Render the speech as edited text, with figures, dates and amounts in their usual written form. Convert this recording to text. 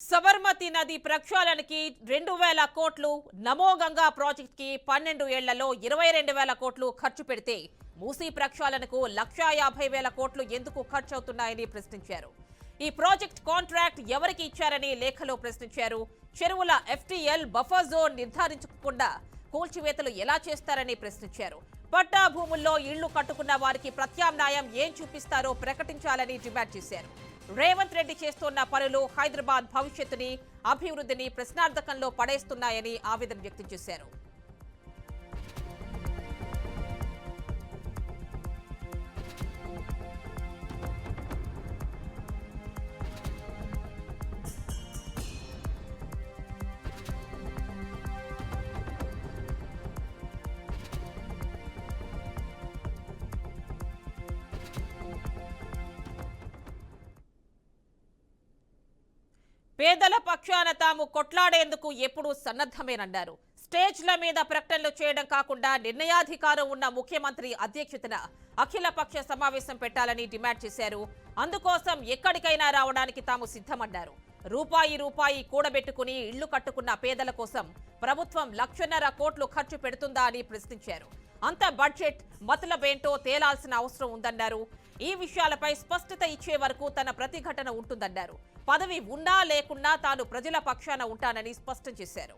సబర్మతి నది ప్రక్షాళనకి 2000 కోట్లు, నమో గంగా ప్రాజెక్టుకి 12 ఏళ్లలో 22,000 కోట్లు ఖర్చు పెడితే మూసీ ప్రక్షాళనకు 1,50,000 కోట్లు ఎందుకు ఖర్చు అవుతున్నాయని ప్రశ్నించారు. ఈ ప్రాజెక్ట్ కాంట్రాక్ట్ ఎవరికి ఇచ్చారని లేఖలో ప్రశ్నించారు. చెరువుల FTL బఫర్ జోన్ నిర్ధారించకుండా కూల్చివేతలు ఎలా చేస్తారని ప్రశ్నించారు. పట్టా భూముల్లో ఇళ్లు కట్టుకున్న వారికి ప్రత్యామ్నాయం ఏం చూపిస్తారో ప్రకటించాలని డిమాండ్ చేశారు. రేవంత్ రెడ్డి చేస్తున్న పనులు హైదరాబాద్ భవిష్యత్తుని, అభివృద్ధిని ప్రశ్నార్థకంలో పడేస్తున్నాయని ఆవేదన వ్యక్తం చేశారు. పేదల పక్షాన తాము కొట్లాడేందుకు ఎప్పుడూ సన్నద్ధమేనన్నారు. స్టేజ్ల మీద ప్రకటనలు చేయడం కాకుండా నిర్ణయాధికారం ఉన్న ముఖ్యమంత్రి అధ్యక్షతన అఖిలపక్ష సమావేశం పెట్టాలని డిమాండ్ చేశారు. అందుకోసం ఎక్కడికైనా రావడానికి తాము సిద్ధమన్నారు. రూపాయి కూడబెట్టుకుని ఇళ్లు కట్టుకున్న పేదల కోసం ప్రభుత్వం 1,50,000 కోట్లు ఖర్చు పెడుతుందా అని ప్రశ్నించారు. అంత బడ్జెట్ మతలబేంటో తేలాల్సిన అవసరం ఉందన్నారు. ఈ విషయాలపై స్పష్టత ఇచ్చే వరకు తన ప్రతిఘటన ఉంటుందన్నారు. పదవి ఉన్నా లేకున్నా తాను ప్రజల పక్షాన ఉంటానని స్పష్టం చేశారు.